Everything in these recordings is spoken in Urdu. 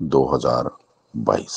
2022।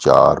4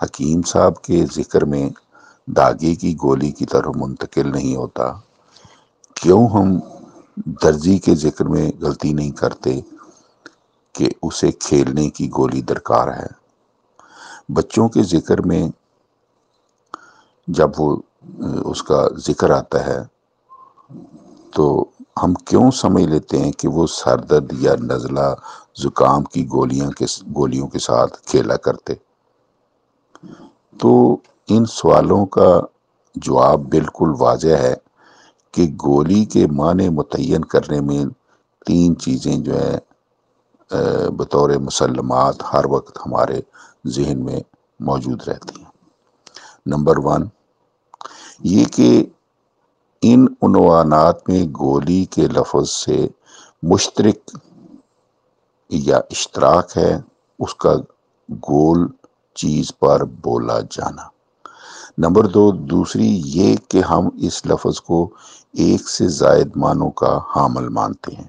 حکیم صاحب کے ذکر میں داغے کی گولی کی طرف منتقل نہیں ہوتا، کیوں ہم درزی کے ذکر میں غلطی نہیں کرتے کہ اسے کھیلنے کی گولی درکار ہے؟ بچوں کے ذکر میں جب وہ اس کا ذکر آتا ہے تو ہم کیوں سمجھ لیتے ہیں کہ وہ سر درد یا نزلہ زکام کی گولیوں کے ساتھ کھیلا کرتے؟ تو ان سوالوں کا جواب بالکل واضح ہے کہ گولی کے معنی متعین کرنے میں تین چیزیں جو ہے بطور مسلمات ہر وقت ہمارے ذہن میں موجود رہتی ہیں۔ نمبر 1، یہ کہ ان عنوانات میں گولی کے لفظ سے مشترک یا اشتراک ہے، اس کا گول چیز پر بولا جانا۔ نمبر 2، دوسری یہ کہ ہم اس لفظ کو ایک سے زائد معنوں کا حامل مانتے ہیں،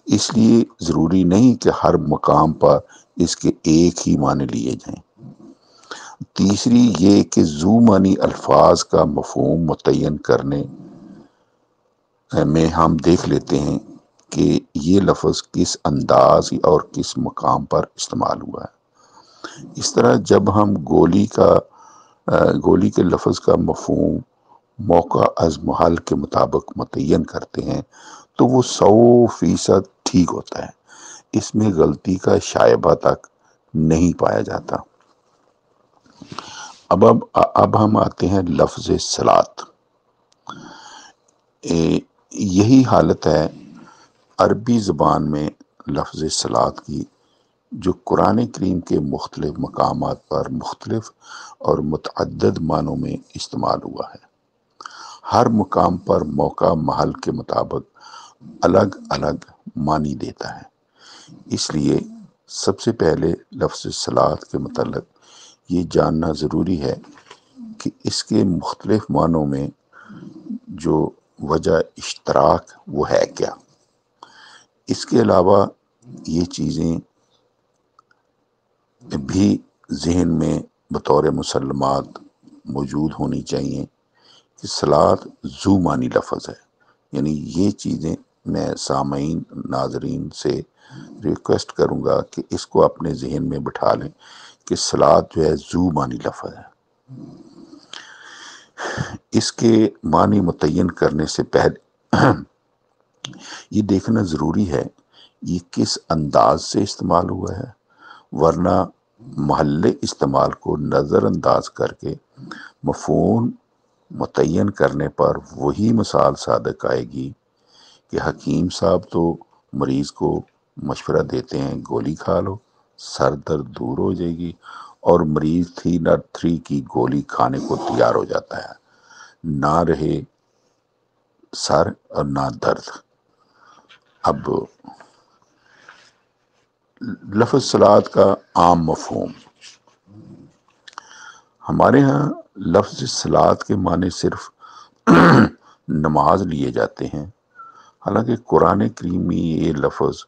اس لیے ضروری نہیں کہ ہر مقام پر اس کے ایک ہی معنی لیے جائیں۔ تیسری یہ کہ ذو معنی الفاظ کا مفہوم متعین کرنے میں ہم دیکھ لیتے ہیں کہ یہ لفظ کس انداز اور کس مقام پر استعمال ہوا ہے۔ اس طرح جب ہم گولی کے لفظ کا مفہوم موقع از محل کے مطابق متعین کرتے ہیں تو وہ 100% ٹھیک ہوتا ہے، اس میں غلطی کا شائبہ تک نہیں پایا جاتا۔ اب ہم آتے ہیں لفظ صلاۃ۔ یہی حالت ہے عربی زبان میں لفظ صلاۃ کی، جو قرآن کریم کے مختلف مقامات پر مختلف اور متعدد معنوں میں استعمال ہوا ہے۔ ہر مقام پر موقع محل کے مطابق الگ الگ معنی دیتا ہے، اس لیے سب سے پہلے لفظ صلاۃ کے متعلق یہ جاننا ضروری ہے کہ اس کے مختلف معنوں میں جو وجہ اشتراک وہ ہے کیا۔ اس کے علاوہ یہ چیزیں بھی ذہن میں بطور مسلمات موجود ہونی چاہیے کہ صلاۃ ذو معنی لفظ ہے، یعنی یہ چیزیں میں سامعین ناظرین سے ریکویسٹ کروں گا کہ اس کو اپنے ذہن میں بٹھا لیں کہ صلاۃ جو ہے ذو معنی لفظ ہے۔ اس کے معنی متعین کرنے سے پہلے یہ دیکھنا ضروری ہے یہ کس انداز سے استعمال ہوا ہے، ورنہ محل استعمال کو نظر انداز کر کے مفہوم متعین کرنے پر وہی مثال صادق آئے گی کہ حکیم صاحب تو مریض کو مشورہ دیتے ہیں گولی کھا لو، سر درد دور ہو جائے گی، اور مریض 3 کی گولی کھانے کو تیار ہو جاتا ہے، نہ رہے سر اور نہ درد۔ اب لفظ صلاۃ کا عام مفہوم، ہمارے ہاں لفظ صلاۃ کے معنی صرف نماز لیے جاتے ہیں، حالانکہ قرآن کریم میں یہ لفظ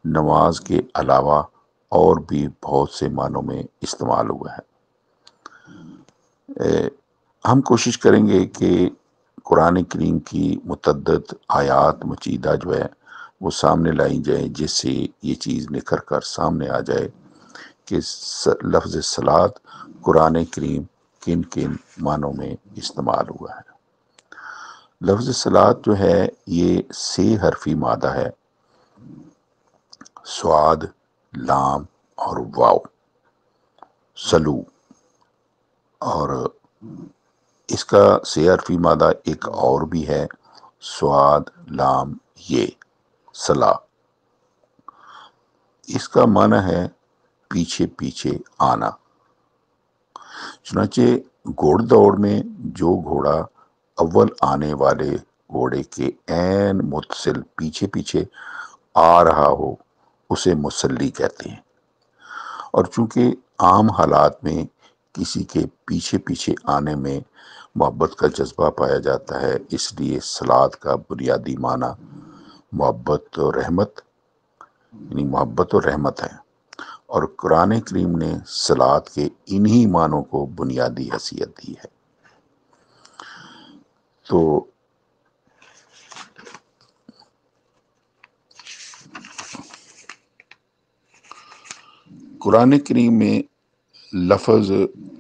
نماز کے علاوہ اور بھی بہت سے معنوں میں استعمال ہوا ہے۔ ہم کوشش کریں گے کہ قرآن کریم کی متعدد آیات مجیدہ جو ہے وہ سامنے لائی جائیں، جس سے یہ چیز نکھر کر سامنے آ جائے کہ لفظ صلاۃ قرآن کریم کن کن معنوں میں استعمال ہوا ہے۔ لفظ صلاۃ جو ہے یہ 6 حرفی مادہ ہے، صاد، لام اور واو، سلو، اور اس کا 6 حرفی مادہ ایک اور بھی ہے، صاد، لام، یہ، صلاح۔ اس کا معنی ہے پیچھے پیچھے آنا۔ چنانچہ گھوڑ دوڑ میں جو گھوڑا اول آنے والے گھوڑے کے عین متصل پیچھے پیچھے آ رہا ہو اسے مسلی کہتے ہیں، اور چونکہ عام حالات میں کسی کے پیچھے پیچھے آنے میں محبت کا جذبہ پایا جاتا ہے، اس لیے صلاۃ کا بنیادی معنی محبت و رحمت، یعنی محبت و رحمت ہے، اور قرآن کریم نے صلات کے انہی معنوں کو بنیادی حیثیت دی ہے۔ تو قرآن کریم میں لفظ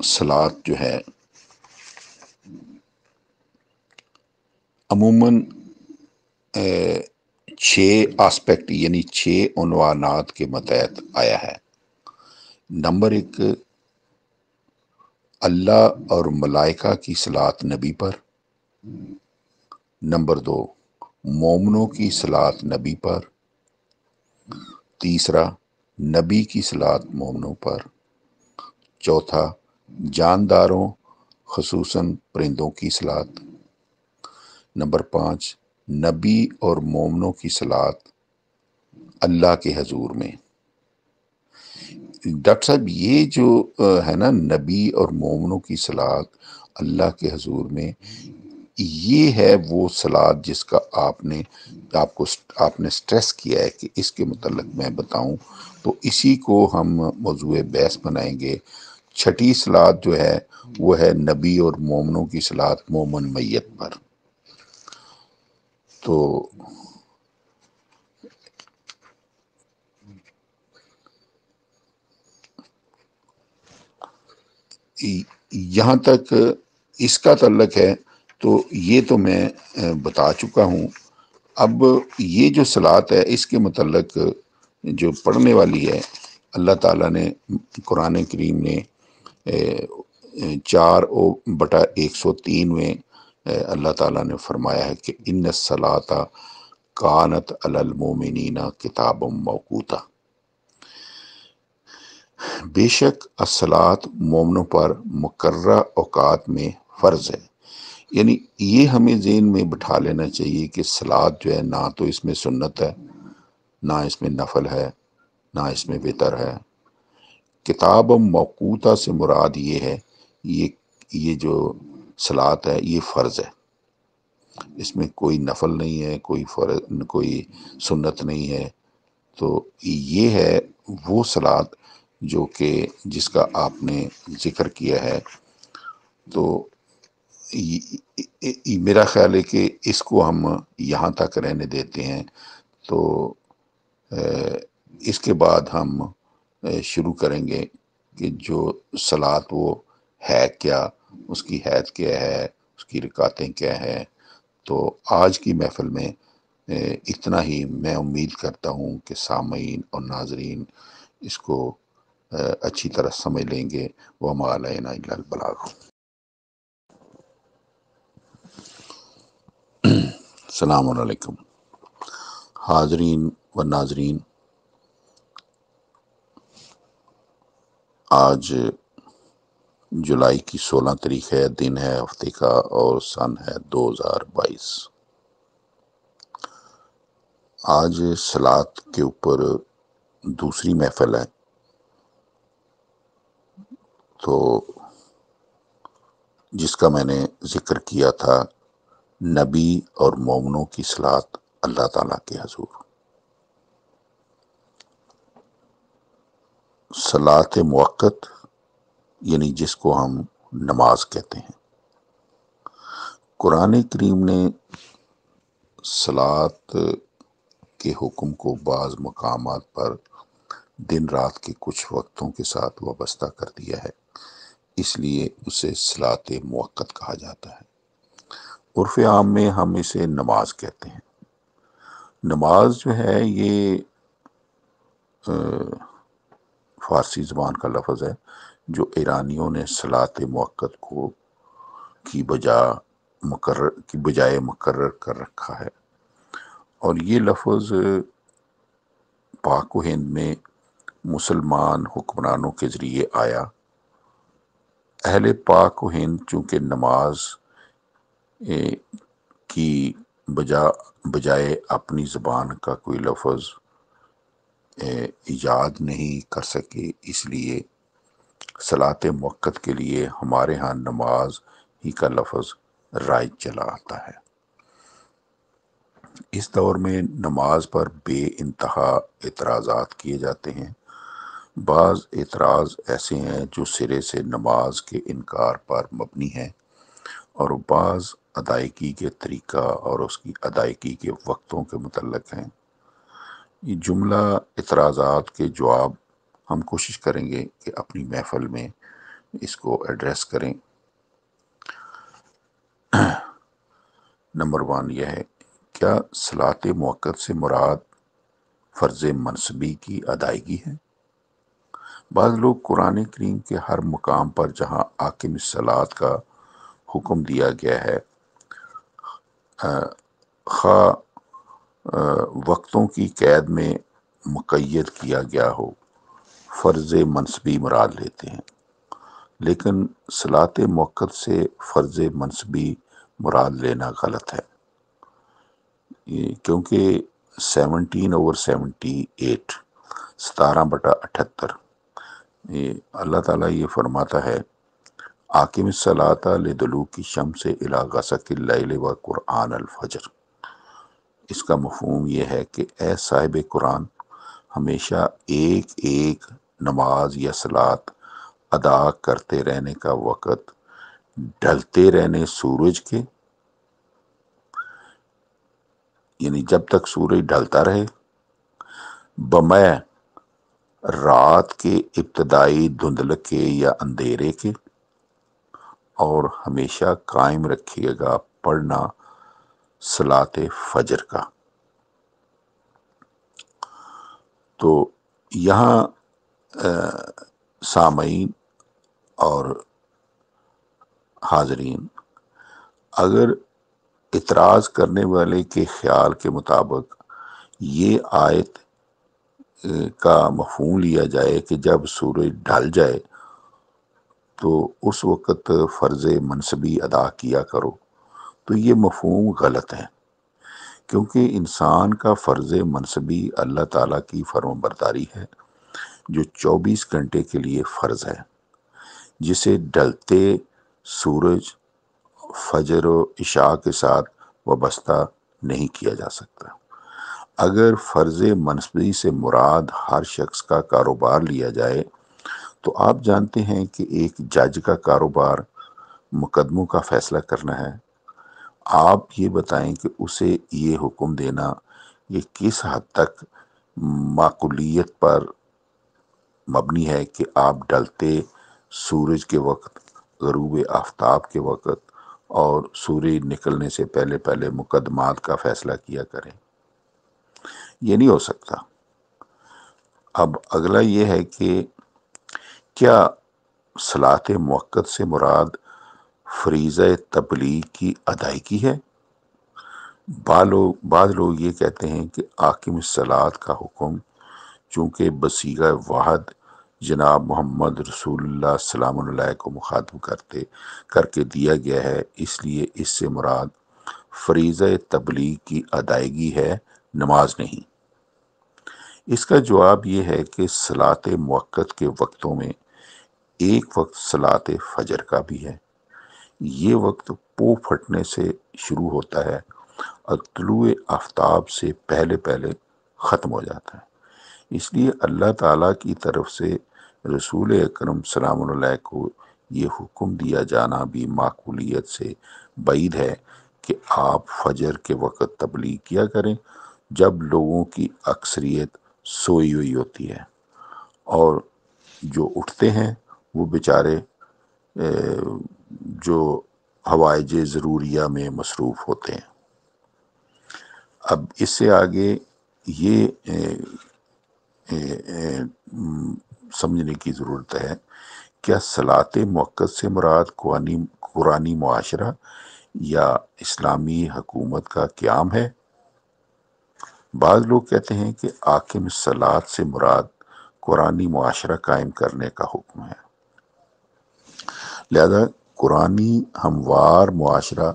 صلات جو ہے عموماً 6 آسپیکٹ یعنی 6 عنوانات کے متحد آیا ہے۔ نمبر 1، اللہ اور ملائکہ کی صلات نبی پر۔ نمبر 2، مومنوں کی صلات نبی پر۔ تیسرا، نبی کی صلات مومنوں پر۔ چوتھا، جانداروں خصوصاً پرندوں کی صلات۔ نمبر 5، نبی اور مومنوں کی صلات اللہ کے حضور میں۔ ڈاکٹر صاحب یہ جو ہے نا نبی اور مومنوں کی صلات اللہ کے حضور میں، یہ ہے وہ صلات جس کا آپ نے سٹریس کیا ہے کہ اس کے متعلق میں بتاؤں، تو اسی کو ہم موضوع بحث بنائیں گے۔ چھٹی صلات جو ہے وہ ہے نبی اور مومنوں کی صلات مومن میت پر۔ تو یہاں تک اس کا تعلق ہے، تو یہ تو میں بتا چکا ہوں۔ اب یہ جو صلات ہے اس کے متعلق جو پڑھنے والی ہے، اللہ تعالیٰ نے قرآن کریم نے 4/103 میں اللہ تعالیٰ نے فرمایا ہے کہ ان الصلاۃ کانت علی المؤمنین کتابا موقوتا، بے شک الصلاۃ مومنوں پر مقررہ اوقات میں فرض ہے۔ یعنی یہ ہمیں ذہن میں بٹھا لینا چاہیے کہ صلات جو ہے نہ تو اس میں سنت ہے، نہ اس میں نفل ہے، نہ اس میں وتر ہے۔ کتاب موقوتہ سے مراد یہ ہے، یہ جو صلات ہے یہ فرض ہے، اس میں کوئی نفل نہیں ہے، کوئی سنت نہیں ہے۔ تو یہ ہے وہ صلات جو کہ جس کا آپ نے ذکر کیا ہے۔ تو میرا خیال ہے کہ اس کو ہم یہاں تک رہنے دیتے ہیں۔ تو اس کے بعد ہم شروع کریں گے کہ جو صلات وہ ہے کیا، اس کی حید کیا ہے، اس کی رکعتیں کیا ہے۔ تو آج کی محفل میں اتنا ہی۔ میں امید کرتا ہوں کہ سامعین اور ناظرین اس کو اچھی طرح سمجھ لیں گے۔ وَمَا عَلَيْنَا إِلَّا الْبَلَاغُ۔ السلام علیکم حاضرین و ناظرین، آج جولائی کی 16 تاریخ ہے، دن ہے ہفتے کا، اور سن ہے 2022۔ آج صلات کے اوپر دوسری محفل ہے۔ تو جس کا میں نے ذکر کیا تھا، نبی اور مومنوں کی صلات اللہ تعالیٰ کے حضور۔ صلات موقت یعنی جس کو ہم نماز کہتے ہیں۔ قرآن کریم نے صلات کے حکم کو بعض مقامات پر دن رات کے کچھ وقتوں کے ساتھ وابستہ کر دیا ہے، اس لیے اسے صلات موقت کہا جاتا ہے۔ عرف عام میں ہم اسے نماز کہتے ہیں۔ نماز جو ہے یہ فارسی زبان کا لفظ ہے جو ایرانیوں نے صلات موقت کو کی بجائے مقرر کر رکھا ہے، اور یہ لفظ پاک و ہند میں مسلمان حکمرانوں کے ذریعے آیا۔ اہل پاک و ہند چونکہ نماز کی بجائے اپنی زبان کا کوئی لفظ ایجاد نہیں کر سکے، اس لیے صلات موقت کے لیے ہمارے ہاں نماز ہی کا لفظ رائج چلا آتا ہے۔ اس دور میں نماز پر بے انتہا اعتراضات کیے جاتے ہیں، بعض اعتراض ایسے ہیں جو سرے سے نماز کے انکار پر مبنی ہیں، اور بعض ادائیگی کے طریقہ اور اس کی ادائیگی کے وقتوں کے متعلق ہیں۔ یہ جملہ اعتراضات کے جواب ہم کوشش کریں گے کہ اپنی محفل میں اس کو ایڈریس کریں۔ نمبر 1 یہ ہے، کیا صلاۃ موقت سے مراد فرض منصبی کی ادائیگی ہے؟ بعض لوگ قرآن کریم کے ہر مقام پر جہاں اقیم الصلاۃ کا حکم دیا گیا ہے، خواہ وقتوں کی قید میں مقید کیا گیا ہو، فرض منصبی مراد لیتے ہیں، لیکن صلاۃ موقت سے فرض منصبی مراد لینا غلط ہے، کیونکہ 17/78 17/78 اللہ تعالیٰ یہ فرماتا ہے، اقیم الصلاۃ لدلوک الشمس الی غسق اللیل وقرآن الفجر۔ اس کا مفہوم یہ ہے کہ اے صاحب قرآن، ہمیشہ ایک ایک نماز یا صلاۃ ادا کرتے رہنے کا وقت ڈھلتے رہنے سورج کے، یعنی جب تک سورج ڈھلتا رہے، بمع رات کے ابتدائی دھندلکے یا اندھیرے کے، اور ہمیشہ قائم رکھیے گا پڑھنا صلاۃ فجر کا۔ تو یہاں سامعین اور حاضرین، اگر اعتراض کرنے والے کے خیال کے مطابق یہ آیت کا مفہوم لیا جائے کہ جب سورج ڈھل جائے تو اس وقت فرض منصبی ادا کیا کرو، تو یہ مفہوم غلط ہے، کیونکہ انسان کا فرض منصبی اللہ تعالیٰ کی فرمان برداری ہے جو 24 گھنٹے کے لیے فرض ہے، جسے ڈھلتے سورج فجر و عشاء کے ساتھ وابستہ نہیں کیا جا سکتا۔ اگر فرض منصبی سے مراد ہر شخص کا کاروبار لیا جائے تو آپ جانتے ہیں کہ ایک جج کا کاروبار مقدموں کا فیصلہ کرنا ہے۔ آپ یہ بتائیں کہ اسے یہ حکم دینا یہ کس حد تک معقولیت پر مبنی ہے کہ آپ ڈھلتے سورج کے وقت، غروب آفتاب کے وقت اور سورج نکلنے سے پہلے پہلے مقدمات کا فیصلہ کیا کریں؟ یہ نہیں ہو سکتا۔ اب اگلا یہ ہے کہ کیا صلاۃ موقت سے مراد فریضہ تبلیغ کی ادائیگی ہے؟ بعض لوگ یہ کہتے ہیں کہ اقیم الصلاۃ کا حکم چونکہ بصیغہ واحد جناب محمد رسول اللہ سلام علیہ کو مخاطب کر کے دیا گیا ہے، اس لیے اس سے مراد فریضہ تبلیغ کی ادائیگی ہے، نماز نہیں۔ اس کا جواب یہ ہے کہ صلاۃ موقت کے وقتوں میں ایک وقت صلاۃ فجر کا بھی ہے۔ یہ وقت پو پھٹنے سے شروع ہوتا ہے اور طلوع آفتاب سے پہلے پہلے ختم ہو جاتا ہے۔ اس لیے اللہ تعالیٰ کی طرف سے رسول اکرم سلام علیہ کو یہ حکم دیا جانا بھی معقولیت سے بعید ہے کہ آپ فجر کے وقت تبلیغ کیا کریں جب لوگوں کی اکثریت سوئی ہوئی ہوتی ہے، اور جو اٹھتے ہیں وہ بیچارے جو حوائج ضروریہ میں مصروف ہوتے ہیں۔ اب اس سے آگے یہ سمجھنے کی ضرورت ہے، کیا صلاۃ موقت سے مراد قرآنی معاشرہ یا اسلامی حکومت کا قیام ہے؟ بعض لوگ کہتے ہیں کہ اقیم الصلاۃ سے مراد قرآنی معاشرہ قائم کرنے کا حکم ہے، لہذا قرآنی ہموار معاشرہ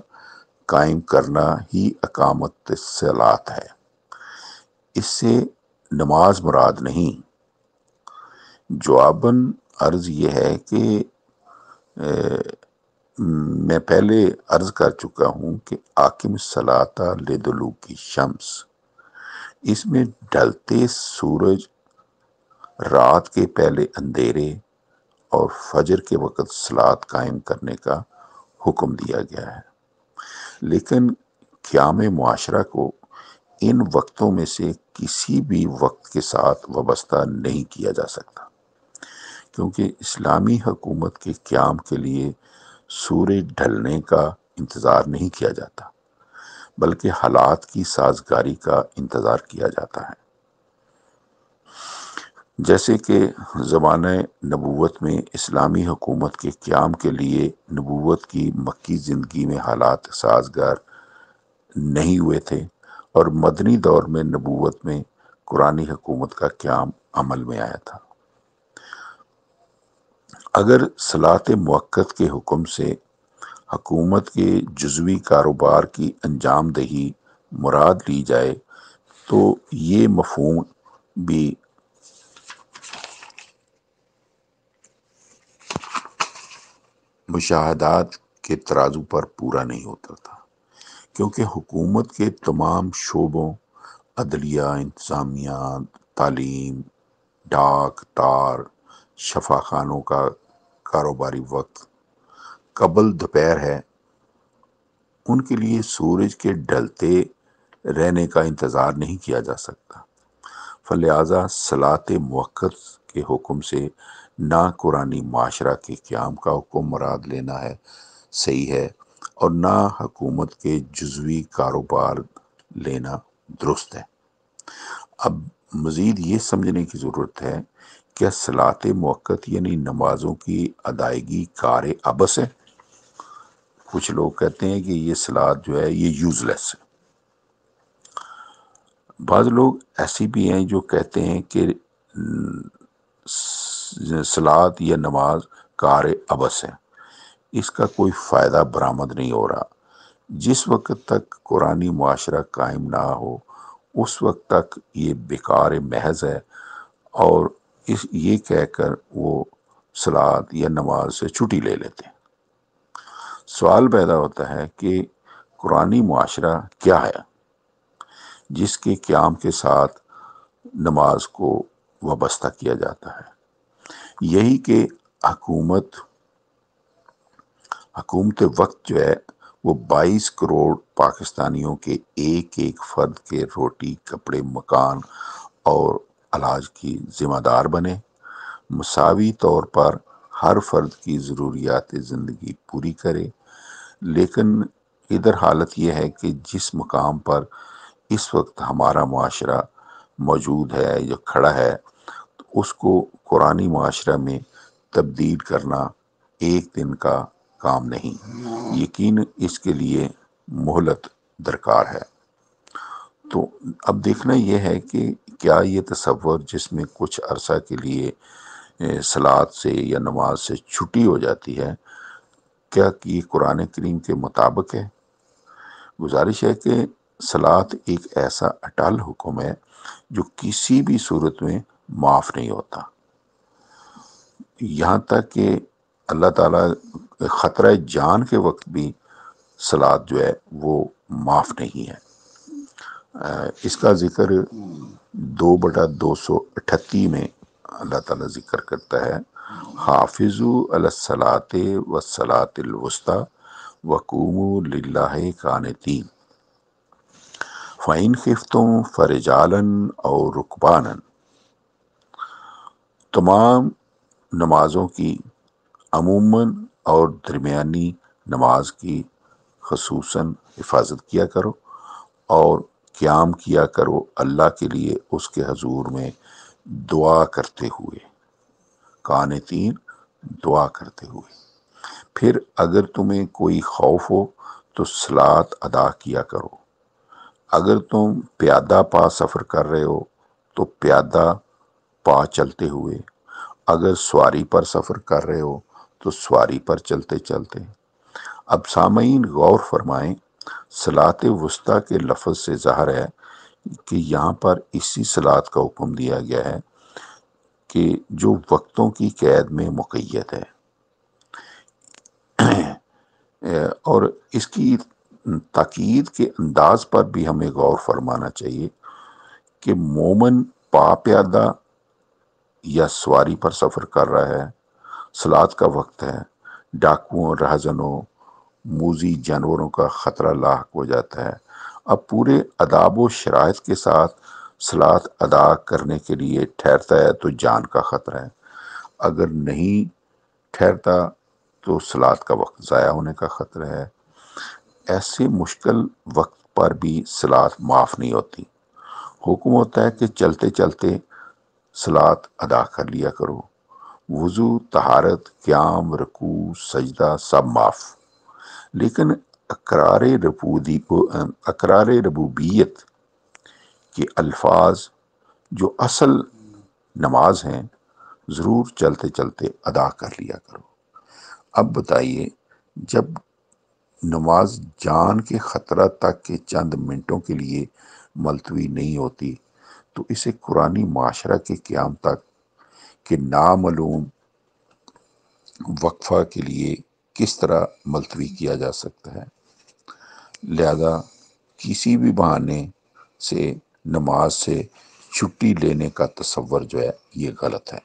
قائم کرنا ہی اقامت الصلاۃ ہے، اس سے نماز مراد نہیں۔ جواباً عرض یہ ہے کہ میں پہلے عرض کر چکا ہوں کہ اقیم الصلاۃ لدلوک الشمس، اس میں ڈھلتے سورج رات کے پہلے اندھیرے اور فجر کے وقت صلاۃ قائم کرنے کا حکم دیا گیا ہے، لیکن قیام معاشرہ کو ان وقتوں میں سے کسی بھی وقت کے ساتھ وابستہ نہیں کیا جا سکتا، کیونکہ اسلامی حکومت کے قیام کے لیے سورج ڈھلنے کا انتظار نہیں کیا جاتا، بلکہ حالات کی سازگاری کا انتظار کیا جاتا ہے۔ جیسے کہ زمانہ نبوت میں اسلامی حکومت کے قیام کے لیے نبوت کی مکی زندگی میں حالات سازگار نہیں ہوئے تھے، اور مدنی دور میں نبوت میں قرآنی حکومت کا قیام عمل میں آیا تھا۔ اگر صلاۃ موقت کے حکم سے حکومت کے جزوی کاروبار کی انجام دہی مراد لی جائے تو یہ مفہوم بھی مشاہدات کے ترازو پر پورا نہیں ہوتا تھا، کیونکہ حکومت کے تمام شعبوں، عدلیہ، انتظامیہ، تعلیم، ڈاک، تار، شفاخانوں کا کاروباری وقت قبل دوپہر ہے، ان کے لیے سورج کے ڈھلتے رہنے کا انتظار نہیں کیا جا سکتا، فلہذا صلاۃ موقت کے حکم سے نہ قرآنی معاشرہ کے قیام کا حکم مراد لینا ہے صحیح ہے، اور نہ حکومت کے جزوی کاروبار لینا درست ہے۔ اب مزید یہ سمجھنے کی ضرورت ہے، کیا صلاۃ موقت یعنی نمازوں کی ادائیگی کار عبث ہے؟ کچھ لوگ کہتے ہیں کہ یہ صلاۃ جو ہے یہ یوز لیس ہے۔ بعض لوگ ایسے بھی ہیں جو کہتے ہیں کہ صلاۃ یا نماز کار عبث ہے، اس کا کوئی فائدہ برآمد نہیں ہو رہا، جس وقت تک قرآنی معاشرہ قائم نہ ہو اس وقت تک یہ بیکار محض ہے، اور یہ کہہ کر وہ صلاۃ یا نماز سے چھٹی لے لیتے ہیں۔ سوال پیدا ہوتا ہے کہ قرآنی معاشرہ کیا ہے جس کے قیام کے ساتھ نماز کو وابستہ کیا جاتا ہے؟ یہی کہ حکومت وقت جو ہے وہ 22 کروڑ پاکستانیوں کے ایک ایک فرد کے روٹی، کپڑے، مکان اور علاج کی ذمہ دار بنے، مساوی طور پر ہر فرد کی ضروریات زندگی پوری کرے، لیکن ادھر حالت یہ ہے کہ جس مقام پر اس وقت ہمارا معاشرہ موجود ہے یا کھڑا ہے، اس کو قرآنی معاشرہ میں تبدیل کرنا ایک دن کا کام نہیں، یقین اس کے لیے مہلت درکار ہے۔ تو اب دیکھنا یہ ہے کہ کیا یہ تصور جس میں کچھ عرصہ کے لیے صلاۃ سے یا نماز سے چھٹی ہو جاتی ہے، کیا یہ قرآن کریم کے مطابق ہے؟ گزارش ہے کہ صلاۃ ایک ایسا اٹل حکم ہے جو کسی بھی صورت میں معاف نہیں ہوتا، یہاں تک کہ اللہ تعالیٰ خطرہ جان کے وقت بھی صلاۃ جو ہے وہ معاف نہیں ہے۔ اس کا ذکر 2/238 میں اللہ تعالیٰ ذکر کرتا ہے، حافظوا علی الصلاۃ والصلاۃ الوسطی وقوموا للہ قانتین فَإِنْ خِفْتُمْ فَرِجَالًا أَوْ رُكْبَانًا۔ تمام نمازوں کی عموماً اور درمیانی نماز کی خصوصاً حفاظت کیا کرو، اور قیام کیا کرو اللہ کے لیے اس کے حضور میں دعا کرتے ہوئے، قانتین دعا کرتے ہوئے۔ پھر اگر تمہیں کوئی خوف ہو تو صلاۃ ادا کیا کرو، اگر تم پیادہ پا سفر کر رہے ہو تو پیادہ پا چلتے ہوئے، اگر سواری پر سفر کر رہے ہو تو سواری پر چلتے چلتے۔ اب سامعین غور فرمائیں، صلاۃ وسطیٰ کے لفظ سے ظاہر ہے کہ یہاں پر اسی صلاۃ کا حکم دیا گیا ہے کہ جو وقتوں کی قید میں مقید ہے، اور اس کی تاکید کے انداز پر بھی ہمیں غور فرمانا چاہیے کہ مومن پا پیادہ یا سواری پر سفر کر رہا ہے، صلات کا وقت ہے، ڈاکوؤں، رہزنوں، موذی جانوروں کا خطرہ لاحق ہو جاتا ہے، اب پورے آداب و شرائط کے ساتھ صلات ادا کرنے کے لیے ٹھہرتا ہے تو جان کا خطرہ ہے، اگر نہیں ٹھہرتا تو صلات کا وقت ضائع ہونے کا خطرہ ہے۔ ایسے مشکل وقت پر بھی صلات معاف نہیں ہوتی۔ حکم ہوتا ہے کہ چلتے چلتے صلات ادا کر لیا کرو، وضو، طہارت، قیام، رکوع، سجدہ سب معاف، لیکن اقرار ربوبیت کے الفاظ جو اصل نماز ہیں ضرور چلتے چلتے ادا کر لیا کرو۔ اب بتائیے، جب نماز جان کے خطرہ تک کے چند منٹوں کے لیے ملتوی نہیں ہوتی تو اسے قرآنی معاشرہ کے قیام تک کہ نامعلوم وقفہ کے لیے کس طرح ملتوی کیا جا سکتا ہے؟ لہذا کسی بھی بہانے سے نماز سے چھٹی لینے کا تصور جو ہے یہ غلط ہے۔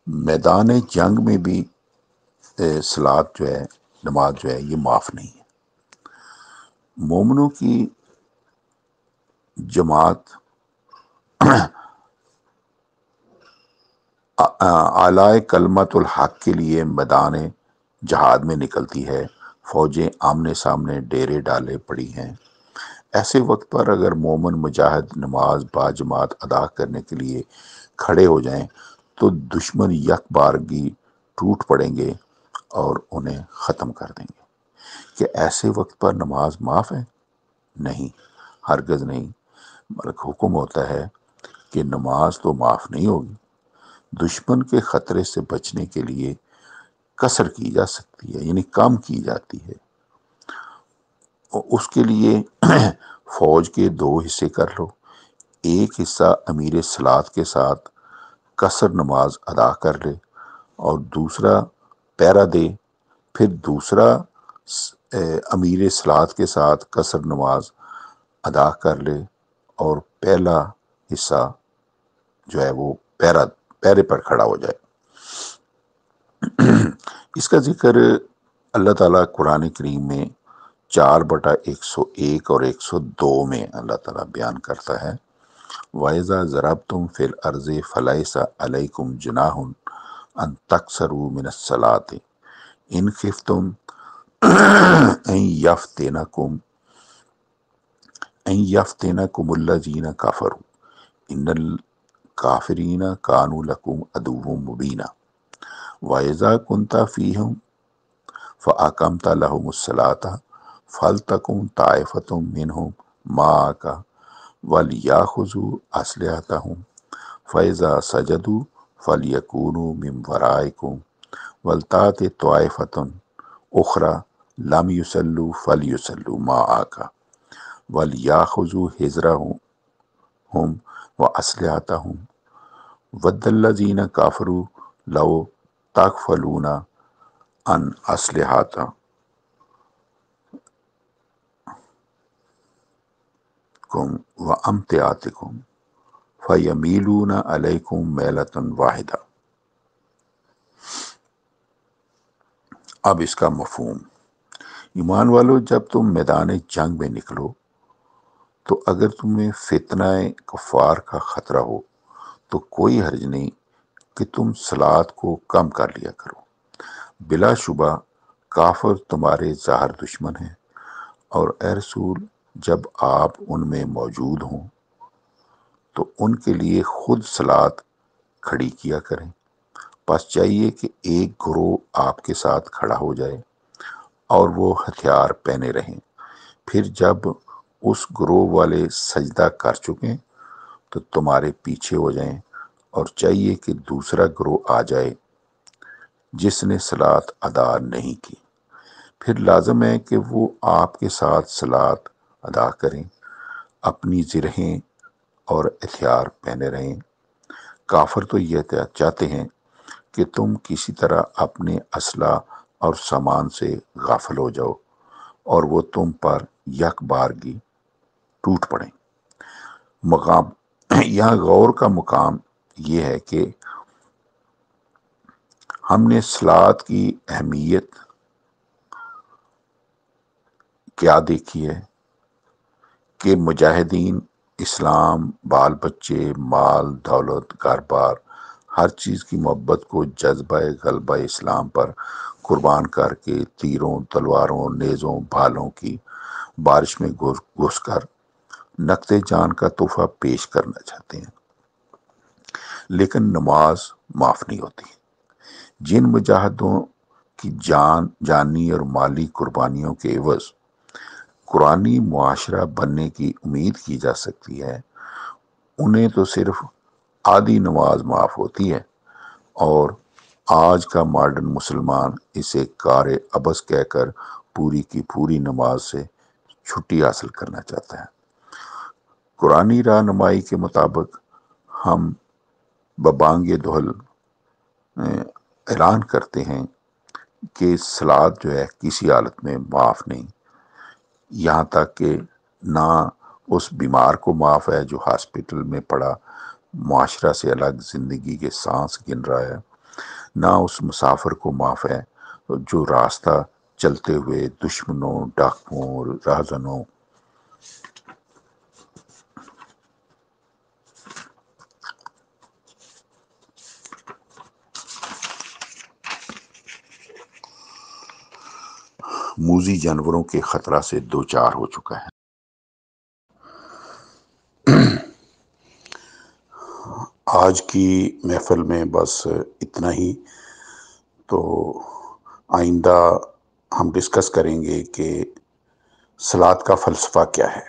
میدان جنگ میں بھی صلات جو ہے، نماز جو ہے یہ معاف نہیں ہے۔ مومنوں کی جماعت اعلی کلمت الحق کے لیے میدان جہاد میں نکلتی ہے، فوجیں آمنے سامنے ڈیرے ڈالے پڑی ہیں، ایسے وقت پر اگر مومن مجاہد نماز با جماعت ادا کرنے کے لیے کھڑے ہو جائیں تو دشمن یک بارگی ٹوٹ پڑیں گے اور انہیں ختم کر دیں گے۔ کہ ایسے وقت پر نماز معاف ہے؟ نہیں، ہرگز نہیں، بلکہ حکم ہوتا ہے کہ نماز تو معاف نہیں ہوگی، دشمن کے خطرے سے بچنے کے لیے قصر کی جا سکتی ہے، یعنی کم کی جاتی ہے۔ اس کے لیے فوج کے دو حصے کر لو، ایک حصہ امیر صلات کے ساتھ قصر نماز ادا کر لے اور دوسرا پیرا دے، پھر دوسرا امیر صلات کے ساتھ قصر نماز ادا کر لے اور پہلا حصہ جو ہے وہ پیرے پر کھڑا ہو جائے۔ اس کا ذکر اللہ تعالیٰ قرآن کریم میں 4/101 اور 102 میں اللہ تعالیٰ بیان کرتا ہے، وَإِذَا ضَرَبْتُمْ فِي الْأَرْضِ فَلَيْسَ عَلَيْكُمْ جُنَاحٌ أَن تَقْصُرُوا مِنَ الصَّلَاةِ إِنْ خِفْتُمْ أَن يَفْتِنَكُمُ الَّذِينَ كَفَرُوا إِنَّ الْكَافِرِينَ كَانُوا لَكُمْ عَدُوًّا مُبِينًا وَإِذَا كُنْتَ فِيهِمْ فَأَقَمْتَ لَهُمُ الصَّلَاةَ فَلْتَكُنْ طَائِفَةٌ مِّنْهُمْ مَعَكَ وَلْيَأْخُذُوا أَسْلِحَتَهُمْ فَإِذَا سَجَدُوا فَلْيَكُونُوا مِنْ وَرَائِكُمْ وَلْتَأْتِ طَائِفَةٌ أُخْرَى لَمْ يُصَلُّوا فَلْيُصَلُّوا مَعَكَ وَلْيَأْخُذُوا حِذْرَهُمْ وَأَسْلِحَتَهُمْ وَدَّ الَّذِينَ كَفَرُوا لَوْ تَغْفَلُونَ عَنْ أَسْلِحَتِكُمْ وَأَمْتِعَتِكُمْ فَيَمِيلُونَ عَلَيْكُمْ مَيْلَةً وَاحِدَةً۔ اب اس کا مفہوم، ایمان والو جب تم میدان جنگ میں نکلو تو اگر تمہیں فتنہ کفار کا خطرہ ہو تو کوئی حرج نہیں کہ تم صلات کو کم کر لیا کرو، بلا شبہ کافر تمہارے ظاہر دشمن ہیں، اور اے رسول جب آپ ان میں موجود ہوں تو ان کے لیے خود صلات کھڑی کیا کریں، پس چاہیے کہ ایک گروہ آپ کے ساتھ کھڑا ہو جائے اور وہ ہتھیار پہنے رہیں، پھر جب اس گروہ والے سجدہ کر چکیں تو تمہارے پیچھے ہو جائیں، اور چاہیے کہ دوسرا گروہ آ جائے جس نے صلات ادا نہیں کی، پھر لازم ہے کہ وہ آپ کے ساتھ صلات ادا کریں، اپنی زرہیں اور ہتھیار پہنے رہیں۔ کافر تو یہ چاہتے ہیں کہ تم کسی طرح اپنے اسلحہ اور سامان سے غافل ہو جاؤ اور وہ تم پر یک بارگی ٹوٹ پڑیں۔ یہاں غور کا مقام یہ ہے کہ ہم نے صلات کی اہمیت کیا دیکھی ہے کہ مجاہدین اسلام، بال بچے، مال، دولت، گھر بار، ہر چیز کی محبت کو جذبہ غلبہ اسلام پر قربان کر کے تیروں، تلواروں، نیزوں، بھالوں کی بارش میں گھس کر نقد جان کا تحفہ پیش کرنا چاہتے ہیں، لیکن نماز معاف نہیں ہوتی۔ جن مجاہدوں کی جانی اور مالی قربانیوں کے عوض قرآنی معاشرہ بننے کی امید کی جا سکتی ہے، انہیں تو صرف آدھی نماز معاف ہوتی ہے، اور آج کا ماڈرن مسلمان اسے کار عبث کہہ کر پوری کی پوری نماز سے چھٹی حاصل کرنا چاہتا ہے۔ قرآنی رہنمائی کے مطابق ہم ببانگ دہل اعلان کرتے ہیں کہ صلات جو ہے کسی حالت میں معاف نہیں، یہاں تک کہ نہ اس بیمار کو معاف ہے جو ہاسپٹل میں پڑا معاشرہ سے الگ زندگی کے سانس گن رہا ہے، نہ اس مسافر کو معاف ہے جو راستہ چلتے ہوئے دشمنوں، ڈاکوؤں، راہزنوں موذی جانوروں کے خطرہ سے دوچار ہو چکا ہے۔ آج کی محفل میں بس اتنا ہی، تو آئندہ ہم ڈسکس کریں گے کہ صلات کا فلسفہ کیا ہے۔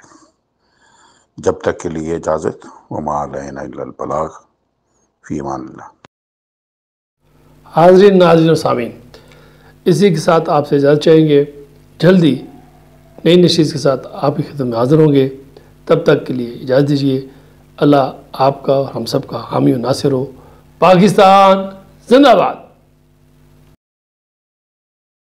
جب تک کے لیے اجازت، وما علینا الا البلاغ، فی امان اللہ۔ حاضرین، ناظرین و سامعین، اسی کے ساتھ آپ سے اجازت چاہیں گے، جلدی نئی نشست کے ساتھ آپ کی خدمت میں حاضر ہوں گے۔ تب تک کے لیے اجازت دیجیے۔ اللہ آپ کا اور ہم سب کا حامی و ناصر ہو۔ پاکستان زندہ باد۔